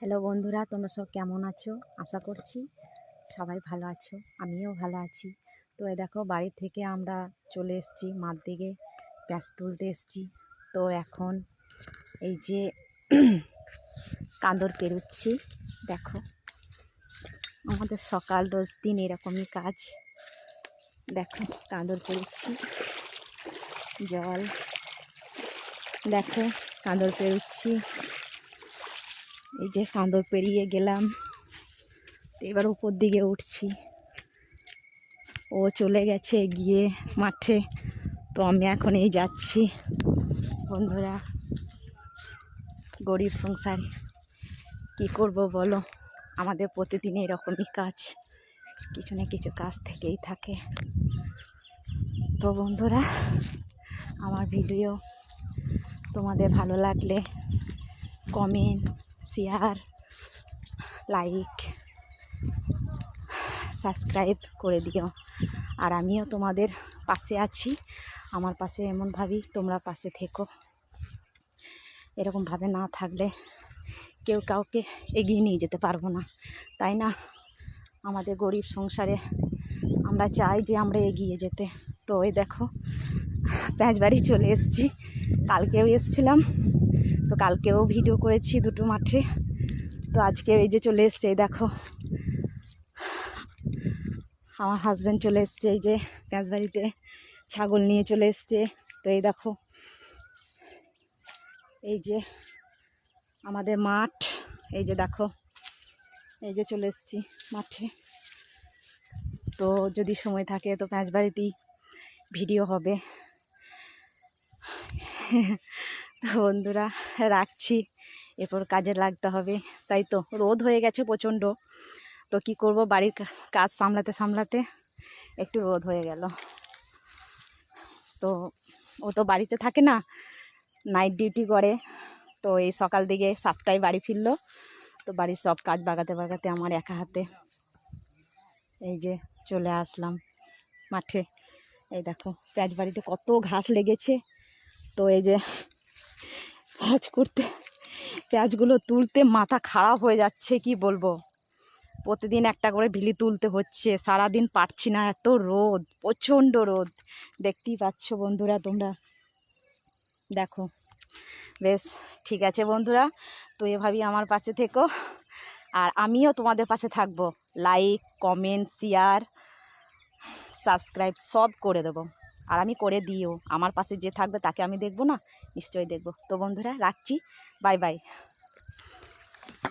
Hello বন্ধুরা, তোমরা সব কেমন আছো? আশা করছি সবাই ভালো আছো, আমিও ভালো আছি। তো এই দেখো, বাড়ি থেকে আমরা চলে এসেছি মাঠ দিকে, পেঁয়াজ তুলতে এসেছি। তো এখন এই যে কাঁদর পেরুচ্ছি। দেখো, আমাদের সকাল রোজ দিন এরকমই কাজ। দেখো, কাঁদর পেরুচ্ছি, জল দেখো, কাঁদর পেরুচ্ছি। এই যে কাঁদর পেরিয়ে গেলাম, এবার উপর দিকে উঠছি। ও চলে গেছে গিয়ে মাঠে, তো আমি এখন এই যাচ্ছি। বন্ধুরা, গরিব সংসার, কি করব বলো? আমাদের প্রতিদিন এরকমই কাজ, কিছু না কিছু কাজ থেকেই থাকে। তো বন্ধুরা, আমার ভিডিও তোমাদের ভালো লাগলে কমেন্ট, শেয়ার, লাইক, সাবস্ক্রাইব করে দিও। আর আমিও তোমাদের পাশে আছি, আমার পাশে এমনভাবেই তোমরা পাশে থেকো। এরকমভাবে না থাকলে কেউ কাউকে এগিয়ে নিয়ে যেতে পারবো না, তাই না? আমাদের গরিব সংসারে আমরা চাই যে আমরা এগিয়ে যেতে। তো ওই দেখো, পেঁয়াজবাড়ি চলে এসেছি। কালকেও এসেছিলাম, তো কালকেও ভিডিও করেছি দুটো মাঠে। তো আজকে এই যে চলে এসছে, এই দেখো আমার হাজব্যান্ড চলে এসছে, এই যে পেঁয়াজবাড়িতে ছাগল নিয়ে চলে এসছে। তো এই দেখো, এই যে আমাদের মাঠ, এই যে দেখো, এই যে চলে এসেছি মাঠে। তো যদি সময় থাকে তো পেঁয়াজবাড়িতেই ভিডিও হবে। তো বন্ধুরা, রাখছি, এরপর কাজে লাগতে হবে। তাই তো, রোদ হয়ে গেছে প্রচণ্ড। তো কি করব, বাড়ির কাজ সামলাতে সামলাতে একটু রোদ হয়ে গেল। তো ও তো বাড়িতে থাকে না, নাইট ডিউটি করে। তো এই সকাল দিকে 7টায় বাড়ি ফিরলো। তো বাড়ির সব কাজ বাগাতে বাগাতে আমার একা হাতে এই যে চলে আসলাম মাঠে। এই দেখো, পেঁয়াজবাড়িতে কত ঘাস লেগেছে। তো এই যে পেঁয়াজগুলো তুলতে মাথা খারাপ হয়ে যাচ্ছে, কি বলবো। প্রতিদিন একটা করে ভিলি তুলতে হচ্ছে, সারাদিন পারছি না, এত রোদ, প্রচণ্ড রোদ। দেখতেই পাচ্ছ বন্ধুরা তোমরা, দেখো। বেশ ঠিক আছে বন্ধুরা, তো এভাবেই আমার পাশে থেকো, আর আমিও তোমাদের পাশে থাকবো। লাইক, কমেন্ট, শেয়ার, সাবস্ক্রাইব সব করে দেবো। আর আমি করে দিও, আমার পাশে যে থাকবে তাকে আমি দেখবো না? নিশ্চয়ই দেখবো। তো বন্ধুরা, রাখছি, বাই বাই।